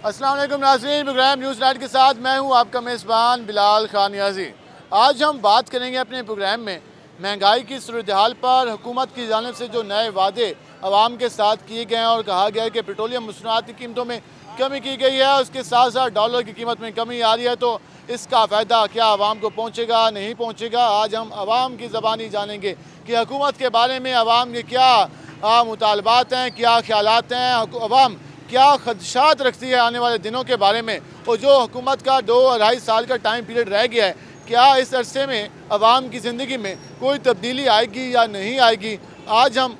अस्सलाम वालेकुम नाज़रीन, प्रोग्राम न्यूज़ नाइट के साथ मैं हूं आपका मेज़बान बिलाल खान नियाज़ी। आज हम बात करेंगे अपने प्रोग्राम में महंगाई की सूरत हाल पर। हुकूमत की जानिब से जो नए वादे आवाम के साथ किए गए हैं और कहा गया है कि पेट्रोलियम मसनूआत की कीमतों में कमी की गई है, उसके साथ साथ डॉलर की कीमत में कमी आ रही है, तो इसका फ़ायदा क्या आवाम को पहुँचेगा नहीं पहुँचेगा। आज हम आवाम की ज़बानी जानेंगे कि हुकूमत के बारे में आवाम के क्या मुतालबात हैं, क्या ख्यालात हैं, आवाम क्या खदशात रखती है आने वाले दिनों के बारे में। और जो हुकूमत का 2-2.5 साल का टाइम पीरियड रह गया है, क्या इस अरसे में आवाम की ज़िंदगी में कोई तब्दीली आएगी या नहीं आएगी। आज हम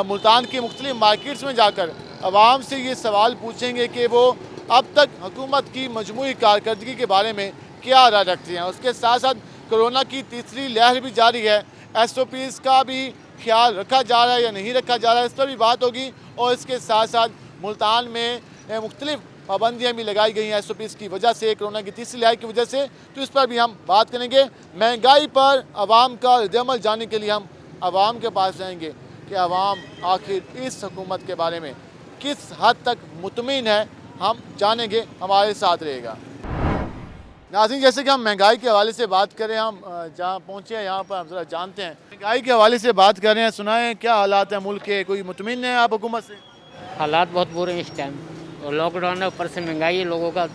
मुल्तान की मुख्तलिफ मार्केट्स में जाकर आवाम से ये सवाल पूछेंगे कि वो अब तक हुकूमत की मजमूई कारकर्दगी के बारे में क्या राय रखती हैं। उसके साथ साथ कोरोना की तीसरी लहर भी जारी है, SOPs का भी ख्याल रखा जा रहा है या नहीं रखा जा रहा है, इस पर भी बात होगी। और इसके साथ साथ मुल्तान में मुख्तलिफ पाबंदियाँ भी लगाई गई हैं SOPs की वजह से, कोरोना की तीसरी लहर की वजह से, तो इस पर भी हम बात करेंगे। महंगाई पर आवाम का रद्द-ए-अमल जानने के लिए हम आवाम के पास जाएंगे कि आवाम आखिर इस हुकूमत के बारे में किस हद तक मुतमिन है, हम जानेंगे। हमारे साथ रहेगा। नाज़रीन, जैसे कि हम महंगाई के हवाले से बात करें, हम जहाँ पहुँचे हैं यहाँ पर हम ज़रा जानते हैं महंगाई के हवाले से बात कर रहे हैं। सुनाएं क्या हालात हैं मुल्क के, कोई मुतमिन है आप हुकूमत से? हालात बहुत बुरे हैं इस टाइम, और लॉकडाउन है, ऊपर से महंगाई है, लोगों का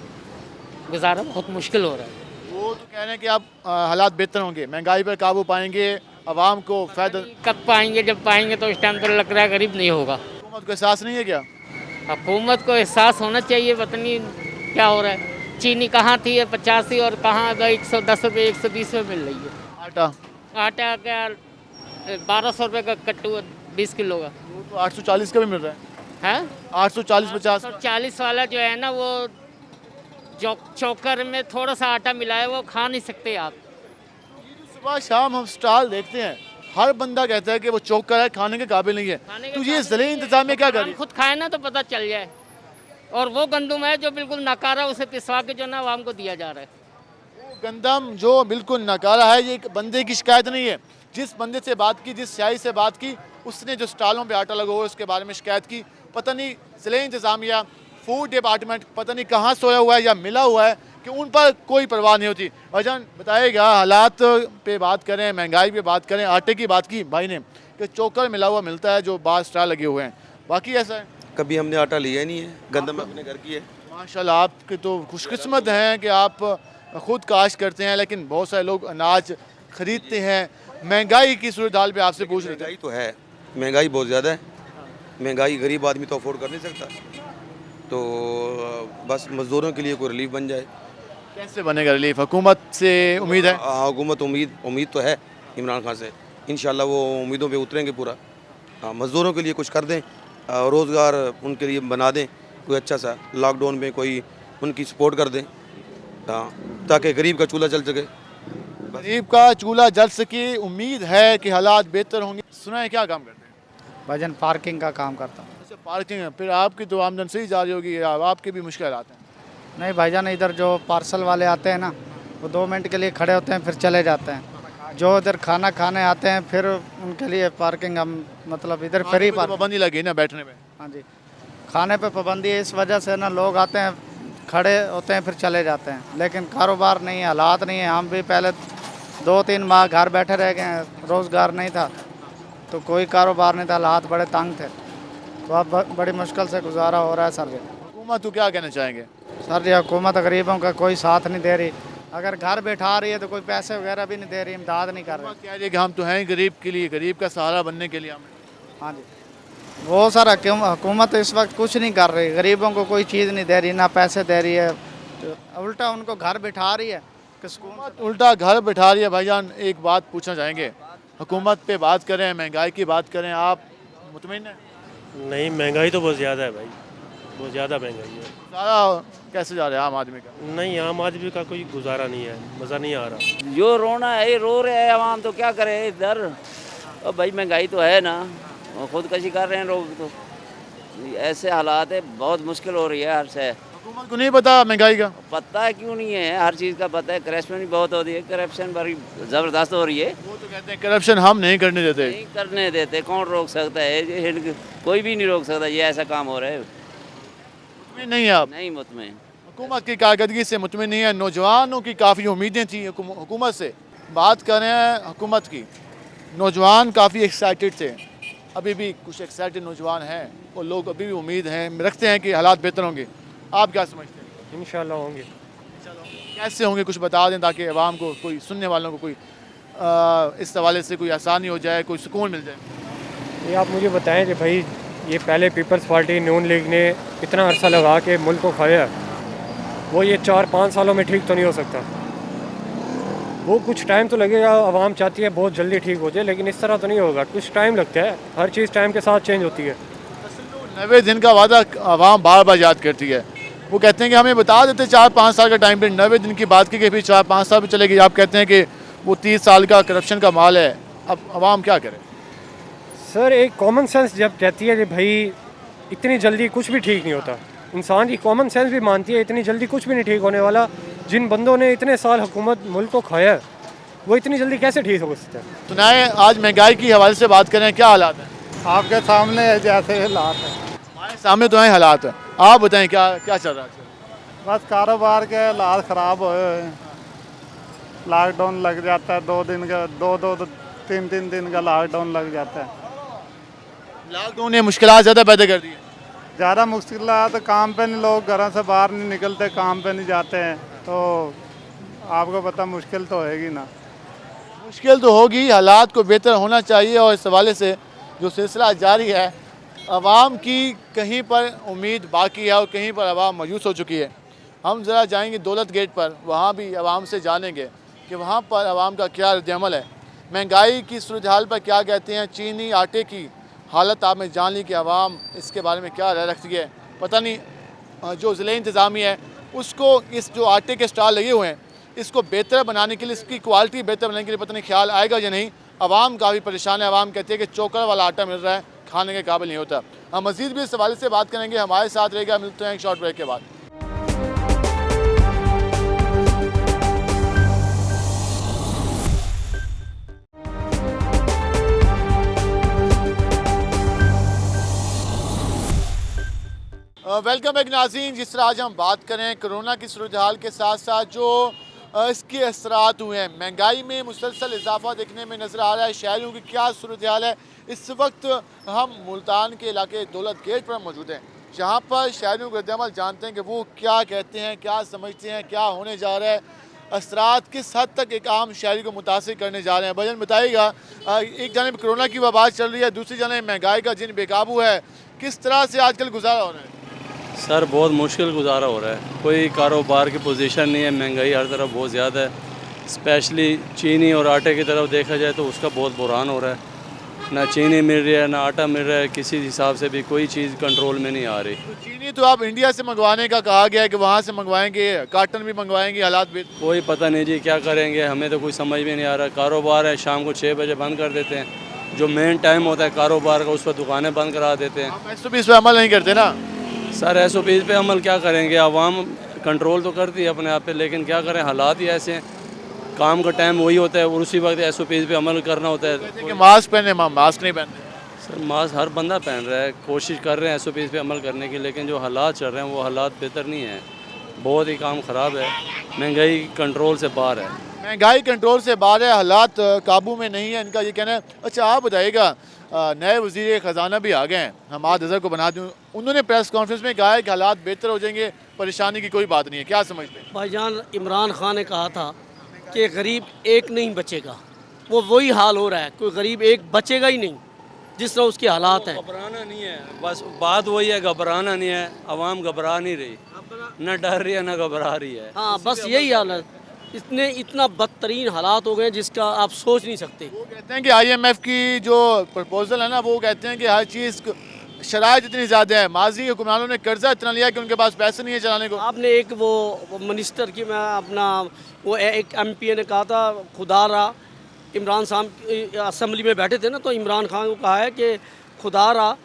गुजारा बहुत मुश्किल हो रहा है। वो तो कह रहे हैं कि अब हालात बेहतर होंगे, महंगाई पर काबू पाएंगे, आवाम को फ़ायदा। कब पाएंगे, जब पाएंगे तो इस टाइम तो लग रहा है गरीब नहीं होगा। हुकूमत को एहसास नहीं है क्या? हुकूमत को एहसास होना चाहिए, पता नहीं क्या हो रहा है। चीनी कहाँ थी 85 और कहाँ 110 रुपये 120 में मिल रही है। आटा क्या 1200 रुपये का कट्टू 20 किलो का, वो तो 840 का भी मिल रहा है। 840-50 40 वाला जो है ना, वो चोकर में थोड़ा सा आटा मिला है, वो खा नहीं सकते आप। सुबह शाम हम स्टॉल देखते हैं, हर बंदा कहता है कि वो चोकर है, खाने के काबिल नहीं है। तो ये ज़िले इंतजामिया क्या कर रही है? खुद खाए ना तो पता चल जाए। और वो गंदम है जो बिल्कुल नकारा, उसे पिसवा के जो ना आवाम को दिया जा रहा है। वो गंदम जो बिल्कुल नकारा है, ये एक बंदे की शिकायत नहीं है। जिस बंदे से बात की, जिस स्याही से बात की, उसने जो स्टॉलों पे आटा लगा हुआ है उसके बारे में शिकायत की। पता नहीं ज़िले इंतजामिया, फूड डिपार्टमेंट पता नहीं कहाँ सोया हुआ है या मिला हुआ है कि उन पर कोई परवाह नहीं होती। भाईजान बताएगा, हालात पे बात करें, महंगाई पे बात करें, आटे की बात की भाई ने कि चोकर मिला हुआ मिलता है जो बाहर स्टॉल लगे हुए हैं, बाकी ऐसा है? कभी हमने आटा लिया नहीं है, गंदम अपने घर की है। माशाल्लाह, आपके तो खुशकिस्मत हैं कि आप खुद काश करते हैं, लेकिन बहुत सारे लोग अनाज खरीदते हैं। महंगाई की सूरत हाल पे आपसे पूछ रहे थे। महंगाई तो है, महंगाई बहुत ज़्यादा है। महंगाई गरीब आदमी तो अफोर्ड कर नहीं सकता, तो बस मज़दूरों के लिए कोई रिलीफ बन जाए। कैसे बनेगा रिलीफ? हुकूमत से उम्मीद है? हुकूमत उम्मीद तो है इमरान खान से, इंशाल्लाह वो उम्मीदों पे उतरेंगे पूरा। मज़दूरों के लिए कुछ कर दें, रोज़गार उनके लिए बना दें, कोई अच्छा सा लॉकडाउन में कोई उनकी सपोर्ट कर दें, ताकि गरीब का चूल्हा जल सके। गरीब का चूल्हा जल सके, उम्मीद है कि हालात बेहतर होंगे। सुना है क्या काम करते हैं? भाईजान पार्किंग का काम करता हूँ। अच्छा, पार्किंग है। फिर आपकी तो आमदन सही जा रही होगी या आपके भी मुश्किल आते हैं? नहीं भाईजान, इधर जो पार्सल वाले आते हैं ना, वो 2 मिनट के लिए खड़े होते हैं फिर चले जाते हैं। जो इधर खाना खाने आते हैं फिर उनके लिए पार्किंग हम मतलब इधर फ्री पाबंदी लगी ना बैठने में? हाँ जी, खाने पे पाबंदी है, इस वजह से ना लोग आते हैं, खड़े होते हैं फिर चले जाते हैं, लेकिन कारोबार नहीं है, हालात नहीं है। हम भी पहले 2-3 माह घर बैठे रह गए हैं, रोज़गार नहीं था तो कोई कारोबार नहीं था, हालात बड़े तंग थे, तो अब बड़ी मुश्किल से गुजारा हो रहा है सर जी। हुकूमत को क्या कहना चाहेंगे? सर जी, हुकूमत गरीबों का कोई साथ नहीं दे रही, अगर घर बैठा रही है तो कोई पैसे वगैरह भी नहीं दे रही, इमदाद नहीं कर रही। कह रही है कि हम तो हैं गरीब के लिए, गरीब का सहारा बनने के लिए हमें। हाँ जी, वो सर हुकूमत इस वक्त कुछ नहीं कर रही, गरीबों को कोई चीज़ नहीं दे रही, ना पैसे दे रही है, तो उल्टा उनको घर बिठा रही है। हुकूमत उल्टा घर बिठा रही है। भाईजान, एक बात पूछना चाहेंगे, हुकूमत पे बात करें, महंगाई की बात करें, आप मुतमिन हैं? नहीं, महंगाई तो बहुत ज़्यादा है भाई, बहुत ज़्यादा महंगाई है। सारा कैसे जा रहा है आम आदमी का? नहीं, आम आदमी का कोई गुजारा नहीं है, मज़ा नहीं आ रहा। जो रोना है रो रहे हैं आवाम, तो क्या करे इधर। और भाई महंगाई तो है ना, खुदकशी कर रहे हैं लोग, तो ऐसे हालात है, बहुत मुश्किल हो रही है हर से। हुकूमत को नहीं पता महंगाई का? पता है क्यों नहीं है, हर चीज़ का पता है। करप्शन भी बहुत हो रही है, करप्शन बड़ी ज़बरदस्त हो रही है। वो तो कहते हैं करप्शन हम नहीं करने देते। नहीं करने देते, कौन रोक सकता है? कोई भी नहीं रोक सकता, ये ऐसा काम हो रहा है। मुतमिन नहीं है आप? नहीं मुतमिन। हुकूमत की कारकर्दगी से मुतमिन नहीं है। नौजवानों की काफ़ी उम्मीदें थी हुकूमत से। बात कर रहे हैं हुकूमत की, नौजवान काफ़ी एक्साइटेड थे, अभी भी कुछ एक्साइटेड नौजवान हैं और लोग अभी भी उम्मीद हैं, रखते हैं कि हालात बेहतर होंगे। आप क्या समझते हैं? इंशाल्लाह होंगे। कैसे होंगे कुछ बता दें ताकि आवाम को, कोई सुनने वालों को कोई इस हवाले से कोई आसानी हो जाए, कोई सुकून मिल जाए। ये आप मुझे बताएं कि भाई ये पहले पीपल्स पार्टी नून लीग ने इतना अरसा लगा के मुल्क को खाया, वो ये 4-5 सालों में ठीक तो नहीं हो सकता। वो कुछ टाइम तो लगेगा, आवाम चाहती है बहुत जल्दी ठीक हो जाए, लेकिन इस तरह तो नहीं होगा, कुछ टाइम लगता है, हर चीज़ टाइम के साथ चेंज होती है। 90 दिन का वादा आवाम बार बार याद करती है। वो कहते हैं कि हमें बता देते 4-5 साल का टाइम पीरियड, 90 दिन की बात की कि फिर 4-5 साल में चलेगी। आप कहते हैं कि वो 30 साल का करप्शन का माल है। अब आवाम क्या करे? सर एक कॉमन सेंस जब कहती है कि भाई इतनी जल्दी कुछ भी ठीक नहीं होता, इंसान की कॉमन सेंस भी मानती है इतनी जल्दी कुछ भी नहीं ठीक होने वाला। जिन बंदों ने इतने साल हुकूमत मुल्क को खाया है, वो इतनी जल्दी कैसे ठीक हो सकता है? सुनाए, आज महंगाई की हवाले से बात करें, क्या हालात हैं? आपके सामने है जैसे हालात है, हमारे सामने तो हैं हालात। आप बताएं क्या क्या चल रहा है? बस कारोबार के हालात ख़राब हुए हुए हैं। लॉकडाउन लग जाता है 2 दिन का, 2-3 दिन का लॉकडाउन लग जाता है। लॉकडाउन ने मुश्किलात ज़्यादा पैदा कर दी है। ज़्यादा मुश्किलात, काम पे नहीं, लोग घरों से बाहर नहीं निकलते, काम पे नहीं जाते हैं, तो आपको पता मुश्किल तो होएगी ना। मुश्किल तो होगी, हालात को बेहतर होना चाहिए। और इस हवाले से जो सिलसिला जारी है, आवाम की कहीं पर उम्मीद बाकी है और कहीं पर आवाम मायूस हो चुकी है। हम ज़रा जाएंगे दौलत गेट पर, वहाँ भी आवाम से जानेंगे कि वहाँ पर आवाम का क्या रद्द-ए-अमल है, महंगाई की सूरत हाल पर क्या कहते हैं। चीनी आटे की हालत आपने जान ली कि आवाम इसके बारे में क्या राय रखती है। पता नहीं जो ज़िले इंतज़ामिया है उसको इस जो आटे के स्टॉल लगे हुए हैं इसको बेहतर बनाने के लिए, इसकी क्वालिटी बेहतर बनाने के लिए पता नहीं ख्याल आएगा या नहीं। आवाम काफ़ी परेशान है। आवाम कहती है कि चोकर वाला आटा मिल रहा है, खाने के काबिल नहीं होता। हम मज़ीद भी इस हवाले से बात करेंगे, हमारे साथ रहेगा। मिलते हैं एक शॉर्ट ब्रेक के बाद। वेलकम बैक नाज़रीन। जिस तरह आज हम बात करें कोरोना की सूरत हाल के साथ साथ जो इसके असरात हुए हैं, महंगाई में मुसलसल इजाफा देखने में नज़र आ रहा है। शहरियों की क्या सूरत हाल है? इस वक्त हम मुल्तान के इलाके दौलत गेट पर मौजूद हैं, जहाँ पर शहरियों का रद्द-ए-अमल जानते हैं कि वो क्या कहते हैं, क्या समझते हैं, क्या होने जा रहा है, असरात किस हद तक एक आम शहरी को मुतासिर करने जा रहे हैं। भजन बताइएगा, एक जानिब कोरोना की वबा चल रही है, दूसरी जानिब महंगाई का जिन बेकाबू है, किस तरह से आजकल गुजारा हो रहा है? सर बहुत मुश्किल गुजारा हो रहा है, कोई कारोबार की पोजीशन नहीं है, महंगाई हर तरफ बहुत ज़्यादा है। स्पेशली चीनी और आटे की तरफ देखा जाए तो उसका बहुत बुहरान हो रहा है। ना चीनी मिल रही है, ना आटा मिल रहा है, किसी हिसाब से भी कोई चीज़ कंट्रोल में नहीं आ रही। तो चीनी तो आप इंडिया से मंगवाने का कहा गया है कि वहाँ से मंगवाएंगे, काटन भी मंगवाएंगे, हालात भी कोई पता नहीं जी क्या करेंगे, हमें तो कुछ समझ में नहीं आ रहा। कारोबार है, शाम को 6 बजे बंद कर देते हैं, जो मेन टाइम होता है कारोबार का उस पर दुकानें बंद करा देते हैं। आप इस पर अमल नहीं करते ना? सर SOPs पे अमल क्या करेंगे, आवाम कंट्रोल तो करती है अपने आप पे, लेकिन क्या करें, हालात ही ऐसे हैं। काम का टाइम वही होता है और उसी वक्त SOPs पे अमल करना होता है। कहते हैं कि मास्क पहने, मास्क नहीं पहनते। सर मास्क हर बंदा पहन रहा है, कोशिश कर रहे हैं SOPs पे अमल करने की, लेकिन जो हालात चल रहे हैं वो हालात बेहतर नहीं है, बहुत ही काम ख़राब है। महंगाई कंट्रोल से बाहर है, महंगाई कंट्रोल से बाहर है, हालात काबू में नहीं है, इनका ये कहना है। अच्छा आप बताइएगा, नए वज़ीर ख़जाना भी आ गए हैं, हमाद अज़हर को बना दूँ, उन्होंने प्रेस कॉन्फ्रेंस में कहा है कि हालात बेहतर हो जाएंगे, परेशानी की कोई बात नहीं है, क्या समझते हैं? भाईजान इमरान खान ने कहा था कि गरीब एक नहीं बचेगा, वो वही हाल हो रहा है, कोई गरीब एक बचेगा ही नहीं जिस तरह उसके हालात हैं। घबराना नहीं है, बस बात वही है, घबराना नहीं है, आवाम घबरा नहीं रही, न डर रही है न घबरा रही है। हाँ बस यही हालत, इतना बदतरीन हालात हो गए जिसका आप सोच नहीं सकते। वो कहते हैं कि IMF की जो प्रपोजल है ना, वो कहते हैं कि हर चीज़ शराइत इतनी ज़्यादा है, माजी हुक्मरानों ने कर्जा इतना लिया कि उनके पास पैसे नहीं है चलाने को। आपने एक वो मिनिस्टर की, मैं अपना वो एक MP ने कहा था, खुदा रहा, इमरान साहब असम्बली में बैठे थे ना, तो इमरान खान को कहा है कि खुदा रहा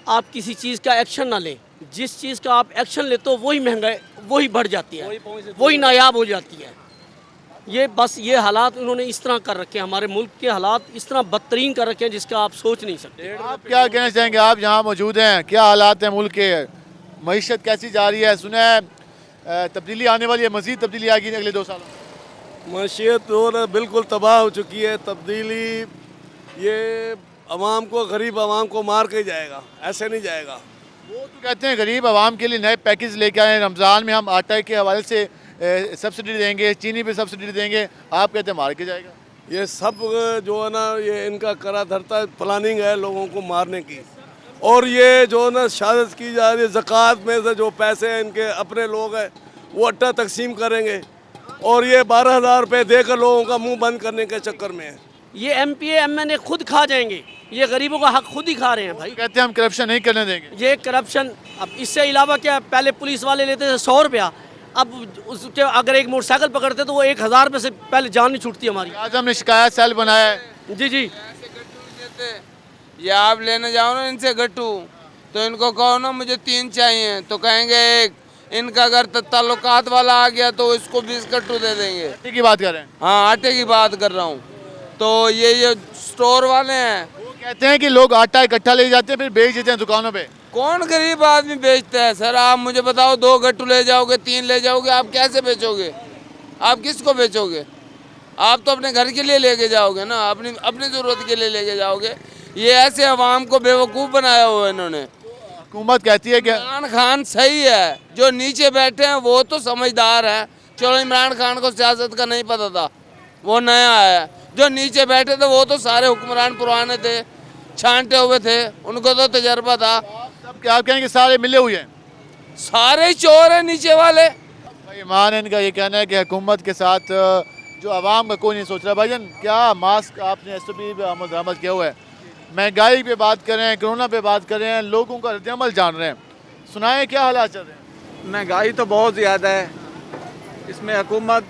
आप किसी चीज़ का एक्शन ना लें, जिस चीज़ का आप एक्शन लेते हो वही महंगाई वही बढ़ जाती है, वही नायाब हो जाती है। ये बस ये हालात उन्होंने इस तरह कर रखे हैं, हमारे मुल्क के हालात इस तरह बदतरीन कर रखे हैं जिसका आप सोच नहीं सकते। आप क्या कहना चाहेंगे, आप यहाँ मौजूद हैं, क्या हालात हैं मुल्क के? मईशत कैसी जा रही है? सुना है तब्दीली आने वाली है, मज़ीद तब्दीली आएगी अगले 2 सालों में। मशीयत तो ना बिल्कुल तबाह हो चुकी है। तब्दीली ये अवाम को, गरीब अवाम को मार के जाएगा, ऐसे नहीं जाएगा। वो तो कहते हैं गरीब आवाम के लिए नए पैकेज लेके आए, रमज़ान में हम आटा के हवाले से सब्सिडी देंगे, चीनी पे सब्सिडी देंगे, आप कहते हैं मार के जाएगा। ये सब जो है ना, ये इनका करा धरता प्लानिंग है लोगों को मारने की। और ये जो ना शहादत की जा रही है, ज़कात में से जो पैसे हैं इनके अपने लोग हैं वो अट्टा तकसीम करेंगे, और ये 12,000 रुपये देकर लोगों का मुंह बंद करने के चक्कर में है। ये MPA MNA खुद खा जाएंगे, ये गरीबों का हक खुद ही खा रहे हैं भाई। कहते हैं हम करप्शन नहीं करने देंगे। ये करप्शन, अब इससे अलावा क्या, पहले पुलिस वाले लेते थे 100 रुपया, अब उसके अगर एक मोटरसाइकिल पकड़ते तो वो 1,000 रुपये से पहले जान नहीं छूटती हमारी। आज हमने शिकायत सेल बनाया है। जी जी। ये आप लेने जाओ ना इनसे गट्टू, तो इनको कहो ना मुझे 3 चाहिए, तो कहेंगे 1। इनका अगर ताल्लुकात वाला आ गया तो इसको 20 गट्टू दे देंगे। आटे की बात कर रहे हैं? हाँ, आटे की बात कर रहा हूँ। तो ये स्टोर वाले हैं, वो कहते हैं कि लोग आटा इकट्ठा ले जाते हैं फिर बेच देते हैं दुकानों पे। कौन गरीब आदमी बेचता है सर? आप मुझे बताओ, 2 गट्टू ले जाओगे, 3 ले जाओगे, आप कैसे बेचोगे? आप किसको बेचोगे? आप तो अपने घर के लिए लेके जाओगे ना, अपनी ज़रूरत के लिए लेके जाओगे। ये ऐसे अवाम को बेवकूफ़ बनाया हुआ है इन्होंने। हुकूमत कहती है कि इमरान खान सही है, जो नीचे बैठे हैं वो तो समझदार हैं। चलो, इमरान खान को सियासत का नहीं पता था, वो नया आया है। जो नीचे बैठे थे वो तो सारे हुक्मरान पुराने थे, छांटे हुए थे, उनको तो तजर्बा था। सब क्या आप कहेंगे सारे मिले हुए हैं? सारे ही चोर हैं नीचे वाले। भाई ईमान इनका ये कहना है कि हुकूमत के साथ जो आवाम का कोई नहीं सोच रहा। भाईजान, क्या मास्क आपने SOP पे अमल किया हुआ है? महंगाई पे बात कर रहे हैं, कोरोना पे बात कर रहे हैं, लोगों का रद्द-ए-अमल जान रहे हैं, सुनाएं क्या हालात चल रहे हैं? महंगाई तो बहुत ज़्यादा है, इसमें हुकूमत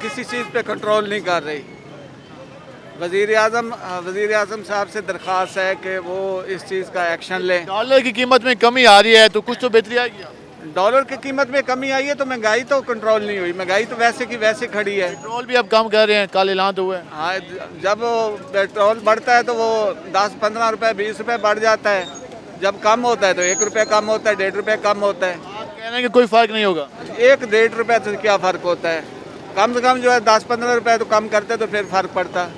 किसी चीज़ पे कंट्रोल नहीं कर रही। वज़ीर आज़म साहब से दरख्वास्त है कि वो इस चीज़ का एक्शन लें। डॉलर की कीमत में कमी आ रही है तो कुछ तो बेहतरी आएगी। डॉलर की कीमत में कमी आई है तो महंगाई तो कंट्रोल नहीं हुई, महंगाई तो वैसे की वैसे खड़ी है। पेट्रोल भी अब कम कर रहे हैं, कल ऐलान तो हुआ है। हाँ, जब पेट्रोल बढ़ता है तो वो 10-15 रुपये 20 रुपये बढ़ जाता है, जब कम होता है तो 1 रुपये कम होता है, 1.5 रुपये कम होता है। आप कह रहे हैं कि कोई फ़र्क नहीं होगा? 1-1.5 रुपये से क्या फ़र्क होता है? कम से कम जो है 10-15 रुपये तो कम करते तो फिर फ़र्क पड़ता।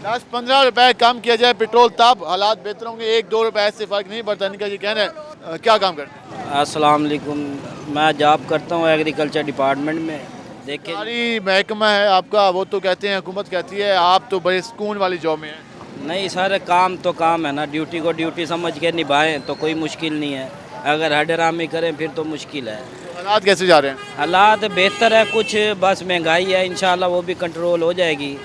10-15 रुपये कम किया जाए पेट्रोल, तब हालात बेहतर होंगे। 1-2 रुपये से फ़र्क नहीं पड़ता। इनका ये कहना है। क्या काम करते हैं? अस्सलाम वालेकुम, मैं जॉब करता हूँ एग्रीकल्चर डिपार्टमेंट में। देखिए, सारी महकमा है आपका, वो तो कहते हैं, हुकूमत कहती है, आप तो बड़े सुकून वाली जॉब में हैं। नहीं सारे काम तो काम है ना, ड्यूटी को ड्यूटी समझ के निभाएं तो कोई मुश्किल नहीं है, अगर हडरामी करें फिर तो मुश्किल है। तो हालात कैसे जा रहे हैं? हालात बेहतर है कुछ, बस महंगाई है, इंशाल्लाह वो भी कंट्रोल हो जाएगी।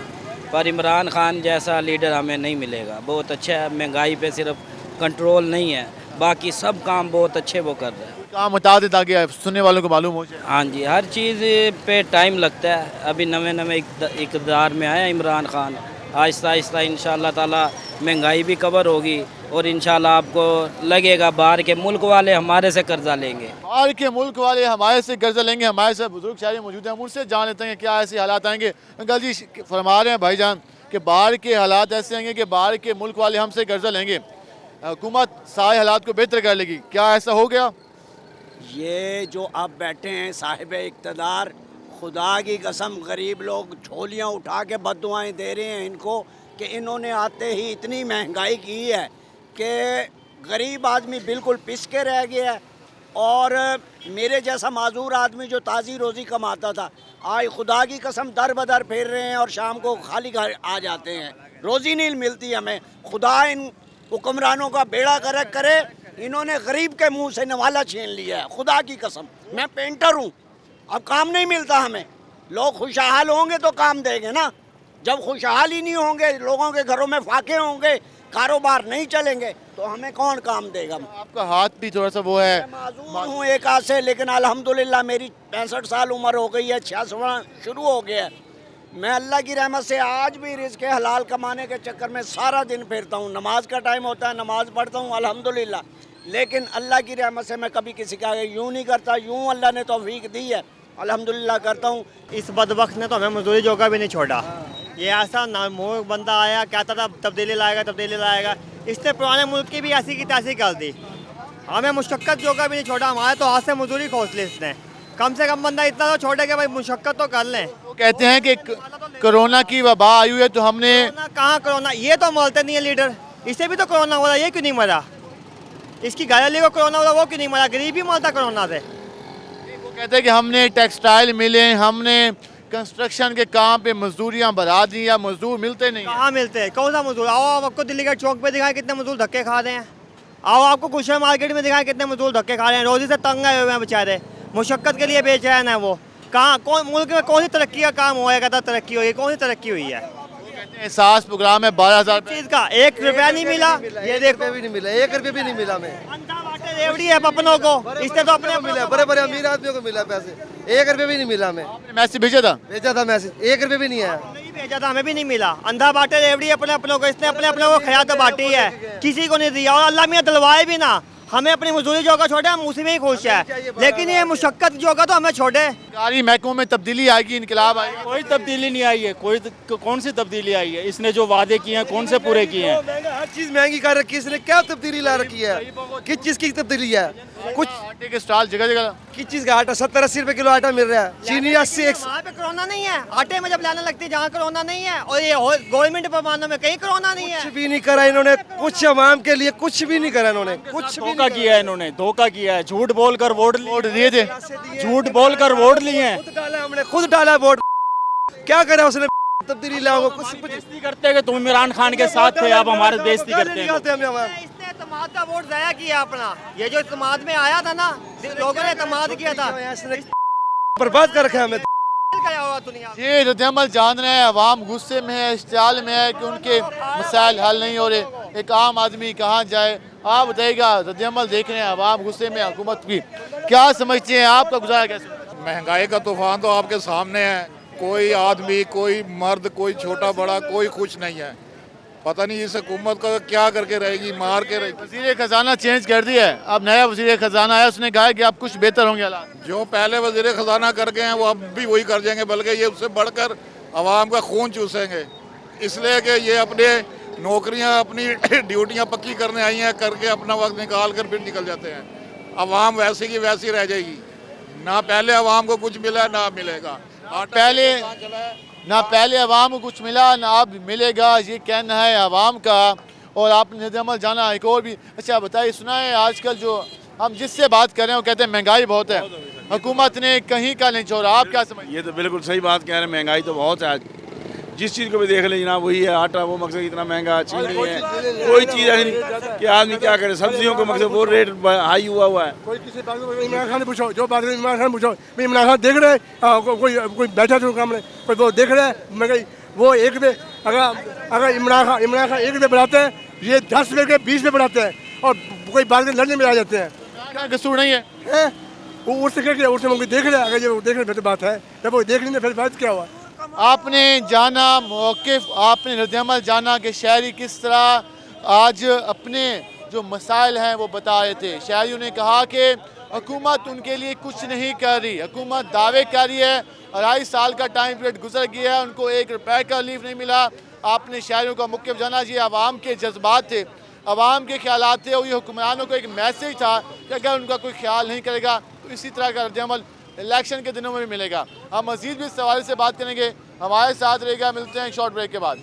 पर इमरान खान जैसा लीडर हमें नहीं मिलेगा। बहुत अच्छा है, महंगाई पे सिर्फ कंट्रोल नहीं है, बाकी सब काम बहुत अच्छे वो कर रहे हैं। काम बता दे ताकि सुनने वालों को मालूम हो जाए। हाँ जी, हर चीज़ पे टाइम लगता है। अभी नवे इक़्तिदार में आया इमरान खान, आहिस्ता आहिस्ता इंशाल्लाह ताला महंगाई भी कवर होगी और इंशाल्लाह आपको लगेगा बाहर के मुल्क वाले हमारे से कर्जा लेंगे। बाहर के मुल्क वाले हमारे से कर्जा लेंगे। हमारे साथ बुजुर्ग शायरी मौजूद हैं, हम उनसे जान लेते हैं क्या ऐसे हालात आएंगे। अंकल जी फरमा रहे हैं भाईजान कि बाहर के हालात ऐसे आएंगे कि बाहर के मुल्क वाले हमसे कर्जा लेंगे, हुकूमत सारे हालात को बेहतर कर लेगी। क्या ऐसा हो गया? ये जो अब बैठे हैं साहिब इक़्तिदार, खुदा की कसम गरीब लोग झोलियाँ उठा के बद्दुआएं दे रहे हैं इनको कि इन्होंने आते ही इतनी महंगाई की है कि गरीब आदमी बिल्कुल पिस के रह गया है। और मेरे जैसा माजूर आदमी जो ताज़ी रोज़ी कमाता था, आज खुदा की कसम दर बदर फिर रहे हैं और शाम को खाली घर आ जाते हैं, रोज़ी नहीं मिलती हमें। खुदा इन हुक्मरानों का बेड़ा गर्क करे, इन्होंने गरीब के मुंह से नवाला छीन लिया है। खुदा की कसम, मैं पेंटर हूँ, अब काम नहीं मिलता हमें। लोग खुशहाल होंगे तो काम देंगे ना, जब खुशहाल ही नहीं होंगे, लोगों के घरों में फाके होंगे, कारोबार नहीं चलेंगे तो हमें कौन काम देगा। आपका हाथ भी थोड़ा सा वो है। मैं माजूर हूँ एक हाथ से, लेकिन अल्हम्दुलिल्लाह मेरी 65 साल उम्र हो गई है, 66वां शुरू हो गया है। मैं अल्लाह की रहमत से आज भी रिज़्क़ हलाल कमाने के चक्कर में सारा दिन फिरता हूँ। नमाज का टाइम होता है, नमाज पढ़ता हूँ अल्हम्दुलिल्लाह, लेकिन अल्लाह की रहमत से मैं कभी किसी का यूँ नहीं करता, यूँ अल्लाह ने तौफीक दी है, अल्हम्दुलिल्लाह करता हूँ। इस बदबख्त ने तो हमें मजदूरी जोगा भी नहीं छोड़ा। ये ऐसा नामोह बंदा आया, कहता था तब्दीली लाएगा तब्दीली लाएगा, इसने पुराने मुल्क की भी ऐसी की तैसी कर दी। हमें मुशक्क़त जो का भी नहीं छोड़ा, हमारे तो हाथ से मजदूरी खोस ली इसने। कम से कम बंदा इतना तो छोड़े कि भाई मुशक्क़त तो कर लें। वो कहते हैं कि कोरोना की वबा आई हुई है तो हमने कहाँ कोरोना, ये तो मरते नहीं है लीडर, इसे भी तो कोरोना हो रहा, ये क्यों नहीं मरा? इसकी घरवाली को कोरोना हो रहा, वो क्यों नहीं मरा? गरीब ही मरता कोरोना से। वो कहते हैं कि हमने टेक्सटाइल मिले, हमने कंस्ट्रक्शन के काम पे मजदूरियां बढ़ा दी या मजदूर मिलते नहीं। कहाँ मिलते हैं? कौन सा मजदूर? आओ आपको दिल्ली के चौक पे दिखाएं कितने मजदूर धक्के खा रहे हैं। आओ आपको गुलशन मार्केट में दिखाएं कितने मजदूर धक्के खा रहे हैं, रोजी से तंग आए हुए हैं बेचारे, मुशक्क़त के लिए बेचैन है वो। कहाँ कौन मुल्क में कौन सी तरक्की का काम हुआ है? कहता तरक्की हुई है, कौन सी तरक्की हुई है? एहसास प्रोग्राम है 12,000 चीज़ का 1 रुपया नहीं मिला, ये देखो भी नहीं मिला, 1 रुपये भी नहीं मिला। मैं रेवड़ी है पपनों को, इससे तो अपने मिला, बड़े बड़े अमीर आदमियों को मिला पैसे, 1 रुपये भी नहीं मिला। मैं मैसेज भेजा था मैसेज, 1 रुपये भी नहीं आया। नहीं भेजा था, हमें भी नहीं मिला। अंधा बांटे रेवड़ी अपने अपनों को, इसने अपने अपनों को खया तो बांटी है, किसी को नहीं दिया। और अल्लाह मियाँ दिलवाए भी ना, हमें अपनी मजदूरी जो का छोड़े, हम उसी में ही खुश है, लेकिन ये मुशक्क़त जो का तो हमें छोड़े। सरकारी महकमों में तब्दीली आएगी, इनकलाब आएगी? कोई तब्दीली नहीं आई है, कौन सी तब्दीली आई है? इसने जो वादे किए हैं कौन से पूरे किए हैं? हर चीज़ महंगी कर रखी है इसने, क्या तब्दीली ला रखी है? किस चीज़ की तब्दीली है? कुछ आटे के स्टॉल जगह जगह, किस चीज़ का आटा 70-80 रुपए किलो आटा मिल रहा है, चीनी 80। वहाँ पे कोरोना नहीं है, आटे में जब लाने लगती है जहाँ कोरोना नहीं है, और ये गवर्नमेंट पैमानों में कहीं कोरोना नहीं है। कुछ भी नहीं करा इन्होंने, कुछ अवाम के लिए कुछ भी नहीं करा इन्होंने, कुछ भी धोखा किया है इन्होंने, धोखा किया है, झूठ बोलकर वोट दिए थे, झूठ बोलकर वोट लिए हैं। हमने खुद डाला वोट, क्या करा उसने? तब्दीली लाओगे कुछ बेइज्जती करते हैं कि तुम इमरान खान के साथ थे, आप हमारे बेइज्जती करते हैं। इसने इत्तेमाद का वोट ज़ाया किया अपना, ये जो इत्तेमाद में आया था ना, लोगों ने इत्तेमाद किया था, बर्बाद कर रखा है हमें। ये रद्दअमल जान रहे हैं, अवाम गुस्से में है, इश्तियाल में है कि उनके मसाइल हल नहीं हो रहे, एक आम आदमी कहाँ जाए? आप बताइएगा, रद्दअमल देख रहे हैं, अवाम गुस्से में हुकूमत की, क्या समझते हैं? आपका गुजारा कैसे? महंगाई का तूफान तो आपके सामने है, कोई आदमी, कोई मर्द, कोई छोटा बड़ा, कोई खुश नहीं है। पता नहीं इस हुकूमत का क्या करके रहेगी, मार के रहेगी। वज़ीर ख़जाना चेंज कर दिया है, अब नया वज़ीर ख़जाना आया, उसने कहा कि अब कुछ बेहतर होंगे हालात। जो पहले वज़ीर ख़जाना कर गए हैं वो अब भी वही कर जाएंगे, बल्कि ये उससे बढ़कर आवाम का खून चूसेंगे, इसलिए कि ये अपने नौकरियां, अपनी ड्यूटियां पक्की करने आई हैं, करके अपना वक्त निकाल कर फिर निकल जाते हैं। आवाम वैसी की वैसी रह जाएगी, ना पहले आवाम को कुछ मिला ना मिलेगा। पहले आवाम को कुछ मिला ना अब मिलेगा, ये कहना है आवाम का। और आपने रद्दअमल जाना एक और भी अच्छा बताइए, सुना है आजकल जो हम जिससे बात कर रहे हैं वो कहते हैं महंगाई बहुत है, हुकूमत ने कहीं का नहीं छोड़ा, आप क्या समझ? ये तो बिल्कुल सही बात कह रहे हैं, महंगाई तो बहुत है आज, जिस चीज़ को भी देख लें जनाब वही है, आटा वो मकसद इतना महंगा, चीनी है, कोई चीज़ ऐसी नहीं कि आदमी क्या करे, सब्जियों को मकसद वो रेट हाई हुआ है। कोई किसी बात को इमरान खान पूछो, जो बात इमरान खान पूछो, इमरान खान देख रहे हैं, कोई बैठा तो काम कोई वो देख रहे हैं महंगाई, वो 1 रुपये, अगर इमरान खान 1 रुपये बढ़ाते हैं, ये 10 रुपये के 20 रुपये बढ़ाते हैं, और कोई बात के लड़ने में आ जाते हैं। क्या कसूर नहीं है? वो उससे क्या किया, उससे देख रहे हैं, अगर ये देख रहे बात है, जब वो देख लेंगे फिर बात क्या हुआ? आपने जाना मौक़िफ़, आपने रद्दअमल जाना कि शहरी किस तरह आज अपने जो मसाइल हैं वो बता रहे थे। शहरियों ने कहा कि हुकूमत उनके लिए कुछ नहीं कर रही, हुकूमत दावे कर रही है, 2.5 साल का टाइम पीरियड गुजर गया है, उनको 1 रुपये का रिलीफ नहीं मिला। आपने शहरियों का मौक़िफ़ जाना, ये आवाम के जज्बात थे, आवाम के ख्यालात थे, और ये हुक्मरानों को एक मैसेज था कि अगर उनका कोई ख्याल नहीं करेगा तो इसी तरह का रद्दअमल इलेक्शन के दिनों में भी मिलेगा। हम मज़ीद भी इस हवाले से बात करेंगे, हमारे साथ रहेगा। मिलते हैं एक शॉर्ट ब्रेक के बाद।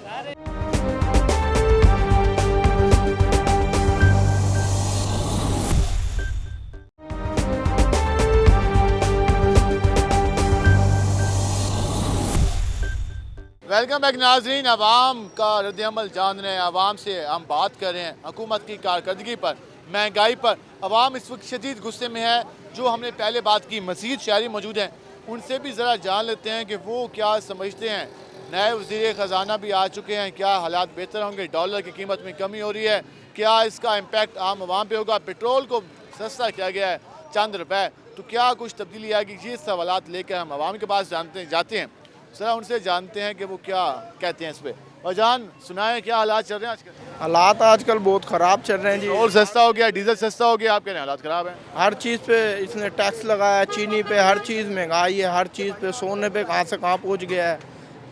वेलकम बैक नाज़रीन, आवाम का रद्दअमल जान रहे हैं, आवाम से हम बात कर रहे हैं हुकूमत की कारकर्दगी पर, महंगाई पर। आवाम इस वक्त शदीद गुस्से में है। जो हमने पहले बात की, मज़ीद शहरी मौजूद हैं, उनसे भी ज़रा जान लेते हैं कि वो क्या समझते हैं। नए वज़ीर ख़जाना भी आ चुके हैं, क्या हालात बेहतर होंगे? डॉलर की कीमत में कमी हो रही है, क्या इसका इम्पैक्ट आम आवाम पे होगा? पेट्रोल को सस्ता किया गया है चंद रुपए, तो क्या कुछ तब्दीली आएगी? ये सवालात लेकर हम आवाम के पास जाते हैं, ज़रा उनसे जानते हैं कि वो क्या कहते हैं इस पर। और जान सुनाएं, क्या हालात चल रहे हैं आजकल? हालात आजकल बहुत ख़राब चल रहे हैं जी। और सस्ता हो गया, डीजल सस्ता हो गया, आप कह रहे हैं हालात ख़राब हैं? हर चीज़ पे इसने टैक्स लगाया है, चीनी पे, हर चीज़ महंगाई है, हर चीज़ पे, सोने पे कहाँ से कहाँ पहुँच गया है।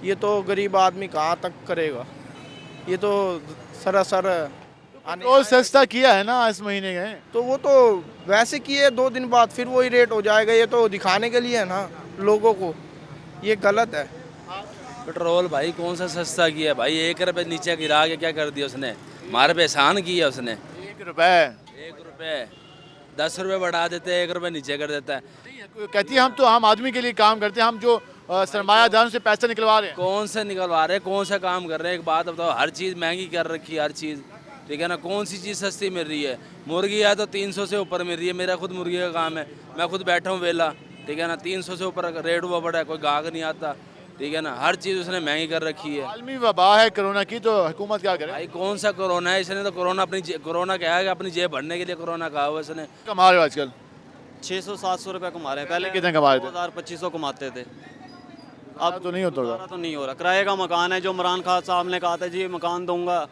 ये तो गरीब आदमी कहाँ तक करेगा, ये तो सरासर। तो तो सस्ता किया है ना इस महीने गए, तो वो तो वैसे किए 2 दिन बाद फिर वही रेट हो जाएगा। ये तो दिखाने के लिए है ना लोगों को, ये गलत है। पेट्रोल भाई कौन सा सस्ता किया है भाई, 1 रुपये नीचे गिरा के क्या कर दिया उसने, हमारे पे एहसान किया उसने। 1 रुपए 1 रुपये 10 रुपये बढ़ा देते हैं, 1 रुपये नीचे कर देता है। कहती है हम तो आम आदमी के लिए काम करते हैं, हम जो सरमायादारों से पैसा निकलवा रहे हैं। कौन से निकलवा रहे हैं, कौन सा काम कर रहे हैं, एक बात बताओ, हर चीज़ महंगी कर रखी है, हर चीज़, ठीक है ना। कौन सी चीज़ सस्ती मिल रही है, मुर्गी है तो 300 से ऊपर मिल रही है, मेरा खुद मुर्गी का काम है, मैं खुद बैठा हूँ वेला, ठीक है ना, 300 से ऊपर रेट हुआ पड़ा है, कोई गाहक नहीं आता, ठीक है ना, हर चीज़ उसने महंगी कर रखी है। आलमी वबा है कोरोना की, तो हुकूमत क्या करे भाई? कौन सा कोरोना है, इसने तो कोरोना क्या है, अपनी जेब भरने के लिए कोरोना कहा हुआ इसने। कमा रहे हो आजकल? 600-700 रुपये कमा रहे हैं, पहले कितने कमा रहे थे? 2000-2500 कमाते थे। अब तो नहीं होता होगा। तो नहीं हो रहा। किराए का मकान है, जो इमरान खान साहब ने कहा था जी मकान दूंगा,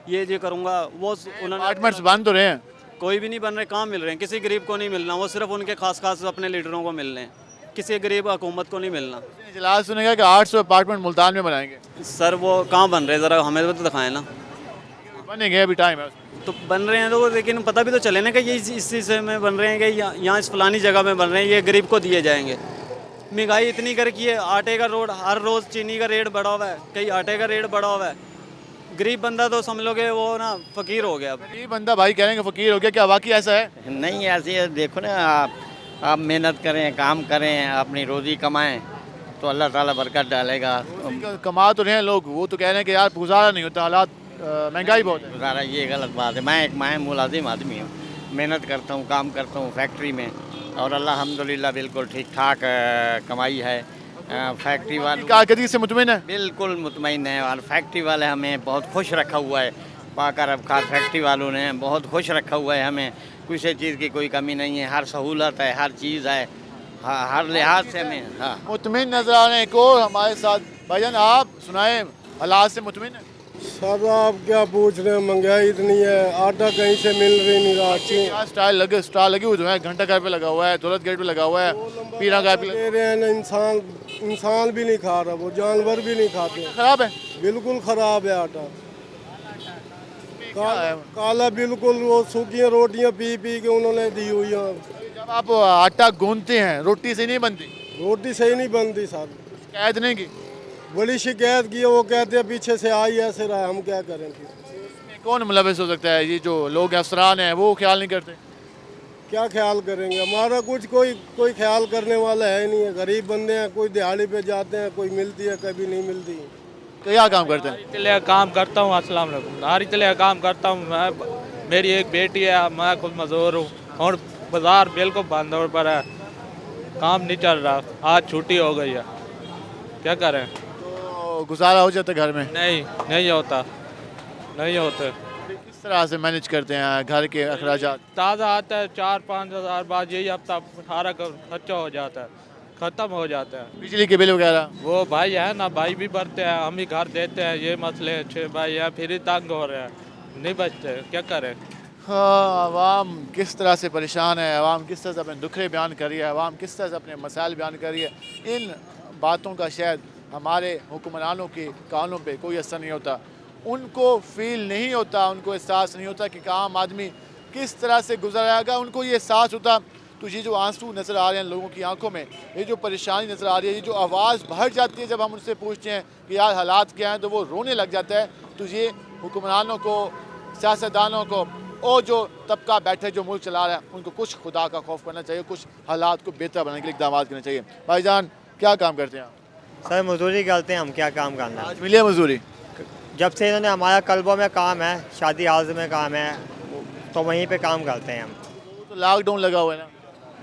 ये करूंगा, वो उन्होंने अपार्टमेंट्स बन तो रहे हैं, कोई भी नहीं बन रहे। कहाँ मिल रहे हैं, किसी गरीब को नहीं मिलना, वो सिर्फ उनके खास अपने लीडरों को मिल रहे हैं, किसी गरीब हुकूमत को नहीं मिलना। इजलास सुनेगा कि 800 अपार्टमेंट मुल्तान में बनाएंगे। सर वो कहाँ बन रहे हैं, ज़रा हमें तो दिखाएं ना। बनेंगे, अभी टाइम है तो बन रहे हैं तो, लेकिन पता भी तो चले ना कि ये इस चीज़ में बन रहे हैं कि यहाँ इस फलानी जगह में बन रहे हैं, ये गरीब को दिए जाएंगे। महंगाई इतनी कर की है, आटे का हर रोज़ चीनी का रेट बढ़ा हुआ है, कहीं आटे का रेट बढ़ा हुआ है। गरीब बंदा तो समझ लोगे वो ना फ़कीर हो गया। गरीब बंदा भाई कह रहे हैं फ़कीर हो गया, क्या वाकई ऐसा है? नहीं, ऐसे है, देखो ना, आप मेहनत करें, काम करें, अपनी रोज़ी कमाएं तो अल्लाह ताला बरकत डालेगा। कमा तो रहे हैं लोग, वो तो कह रहे हैं कि यार गुजारा नहीं होता, हालात महंगाई बहुत है। गुजारा ये गलत बात है। मैं एक मुलाजिम आदमी हूँ, मेहनत करता हूँ, काम करता हूँ फैक्ट्री में, और अल्हम्दुलिल्लाह बिल्कुल ठीक ठाक कमाई है। फैक्ट्री वाले कारकर्दगी से मुतमिन है? बिल्कुल मुतमिन है, और फैक्ट्री वाले हमें बहुत खुश रखा हुआ है, पाक अरबकार फैक्ट्री वालों ने बहुत खुश रखा हुआ है हमें, किसी चीज़ की कोई कमी नहीं है, हर सहूलत है, हर चीज़ है, हर लिहाज से हमें मुतमिन नजर आ रहे हैं। एक और हमारे साथ भाईजान, आप सुनाए हालात से मुतमिन है? सर आप क्या पूछ रहे हैं, महंगाई इतनी है, आटा कहीं से मिल रही नहीं रहा। स्टाल लगे हुए हैं, घंटा घर पे लगा हुआ है, दौलत गेट पे लगा हुआ है, पीरा घर पे दे रहे हैं। इंसान भी नहीं खा रहा, वो जानवर भी नहीं खाते। खराब है, बिल्कुल खराब है आटा, काला बिल्कुल, वो सूखी रोटियां पी के उन्होंने दी हुई हैं। जब आप आटा गूंथते हैं, रोटी से नहीं बनती? रोटी सही नहीं बनती सर। शिकायत नहीं की? बड़ी शिकायत की है, वो कहते हैं पीछे से आई ऐसे रहा, हम क्या करें फिर? कौन मुलविस हो सकता है? ये जो लोग अफसरान हैं वो ख्याल नहीं करते? क्या ख्याल करेंगे, हमारा कुछ कोई ख्याल करने वाला है नहीं है। गरीब बंदे हैं, कोई दिहाड़ी पे जाते हैं, कोई मिलती है, कभी नहीं मिलती। क्या काम करते हैं? चले काम करता हूँ, अस्सलाम वालेकुम, नारी चले काम करता हूँ मैं, मेरी एक बेटी है, मैं खुद मजदूर हूँ, और बाजार बिल्कुल बंद हो पर है, काम नहीं चल रहा, आज छुट्टी हो गई है, क्या करें? तो गुजारा हो जाता घर में? नहीं होता, नहीं होते। किस तरह से मैनेज करते हैं घर के अखराजात? ताज़ा आता है 4-5 हज़ार, बाद यही हफ्ता सारा खर्चा हो जाता है, ख़त्म हो जाता है। बिजली के बिल वगैरह? वो भाई है ना, भाई भी भरते हैं, हम ही घर देते हैं, ये मसले 6 भाई हैं, फिर ही तंग हो रहे हैं, नहीं बचते, क्या करें? हाँ, आवाम किस तरह से परेशान है, आवाम किस तरह से अपने दुखड़े बयान कर रही है, आवाम किस तरह से अपने मसाइल बयान कर रही है, इन बातों का शायद हमारे हुक्मरानों के कानों पे कोई असर नहीं होता, उनको फील नहीं होता, उनको एहसास नहीं होता कि आम आदमी किस तरह से गुजरेगा। उनको ये एहसास होता तो ये जो आंसू नज़र आ रहे हैं लोगों की आंखों में, ये जो परेशानी नज़र आ रही है, ये जो आवाज़ भर जाती है जब हम उनसे पूछते हैं कि यार हालात क्या हैं, तो वो रोने लग जाता है। तो ये हुक्मरानों को, सियासतदानों को और जो तबका बैठे जो मुल्क चला रहा है, उनको कुछ खुदा का खौफ करना चाहिए, कुछ हालात को बेहतर बनाने के लिए इक़दाम करने चाहिए। भाईजान क्या काम करते हैं आप? सर मजदूरी करते हैं हम, क्या काम करना है। आज मिली है मजदूरी? जब से इन्होंने हमारा कल्बों में काम है, शादी हाउस में काम है, तो वहीं पे काम करते हैं हम। तो लॉकडाउन लगा हुआ है ना?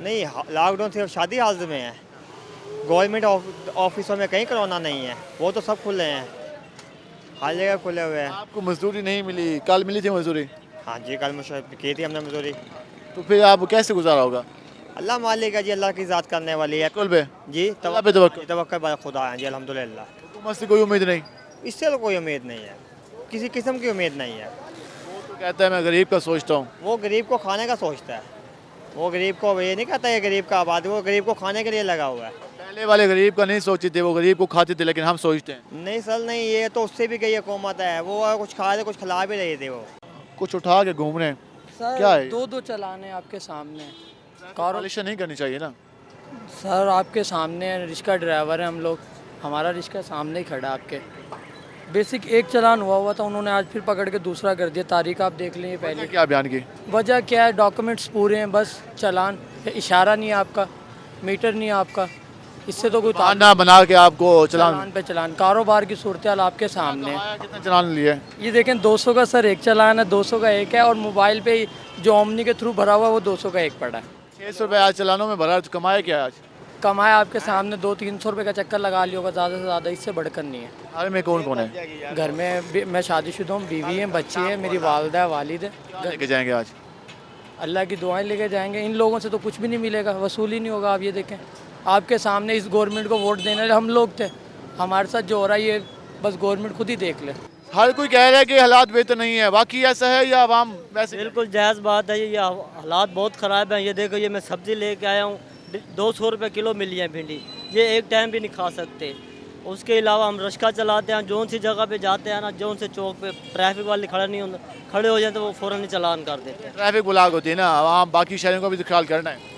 नहीं, लॉकडाउन सिर्फ शादी हाउस में है, गवर्नमेंट ऑफिसों में कहीं कोरोना नहीं है, वो तो सब खुले हैं, हर जगह खुले हुए हैं। आपको मजदूरी नहीं मिली? कल मिली थी मजदूरी? हाँ जी, कल की थी हमने मजदूरी। तो फिर आप कैसे गुजारा होगा? अल्लाह मालिक है जी, अल्लाह की ज़ात करने वाली है। कुल पे जी, तवक्कुल खुदा है जी, अल्हम्दुलिल्लाह। हुकूमत से कोई उम्मीद नहीं? इससे तो कोई उम्मीद नहीं है, किसी किस्म की उम्मीद नहीं है। वो तो कहता है मैं गरीब का सोचता हूँ। वो गरीब को खाने का सोचता है, वो गरीब को ये नहीं कहता है गरीब का आबाद, वो गरीब को खाने के लिए लगा हुआ है। पहले वाले गरीब का नहीं सोचते थे, वो गरीब को खाते थे, लेकिन हम सोचते हैं। नहीं सर नहीं, ये तो उससे भी गई हुकूमत है, वो कुछ खा रहे, कुछ खिला भी रही थी। वो कुछ उठा के घूम रहे हैं, सर क्या है? दो चलाने आपके सामने पॉलिशन नहीं करनी चाहिए ना। सर आपके सामने रिक्शा ड्राइवर है हम लोग, हमारा रिक्शा सामने ही खड़ा है आपके। बेसिक एक चालान हुआ था, उन्होंने आज फिर पकड़ के दूसरा कर दिया। तारीख आप देख लें पहले। क्या बयान की वजह क्या है? डॉक्यूमेंट्स पूरे हैं, बस चालान, इशारा नहीं है आपका, मीटर नहीं है आपका, इससे तो कोई बहाना बना के आपको चालान पे चालान। कारोबार की सूरत हाल आपके सामने है। कितने चालान लिए? ये देखें 200 का सर एक चालान है, 200 का एक है, और मोबाइल पे जो ओमनी के थ्रू भरा हुआ है वो 200 का एक पड़ा है। 600 रुपये आज चालानों में भरा, तो कमाया क्या आज? कमाया आपके सामने 200-300 रुपये का चक्कर लगा लिया होगा, ज़्यादा से ज़्यादा, इससे बढ़कर नहीं है। घर में कौन कौन है? घर में मैं शादीशुदा हूँ, बीवी है, बच्चे हैं, मेरी वालदा है, वालिद है। लेके जाएंगे आज? अल्लाह की दुआएं लेके जाएंगे। इन लोगों से तो कुछ भी नहीं मिलेगा, वसूल ही नहीं होगा। आप ये देखें, आपके सामने इस गवर्नमेंट को वोट देने वाले हम लोग थे, हमारे साथ जो हो रहा है ये बस गवर्नमेंट खुद ही देख ले। हर कोई कह रहा है कि हालात बेहतर नहीं है, बाकी ऐसा है या आवाम वैसे? बिल्कुल जायज़ बात है, ये हालात बहुत ख़राब हैं। ये देखो, ये मैं सब्ज़ी लेके आया हूँ, 200 रुपये किलो मिली है भिंडी, ये एक टाइम भी नहीं खा सकते। उसके अलावा हम रिक्शा चलाते हैं, जौन सी जगह पे जाते हैं ना, जौन से चौक पे ट्रैफिक वाले खड़े हो जाए तो वो फ़ौरन चालान कर देते हैं। ट्रैफिक ब्लॉक होती है ना, आवाम बाकी शहरों को भी तो ख्याल करना है।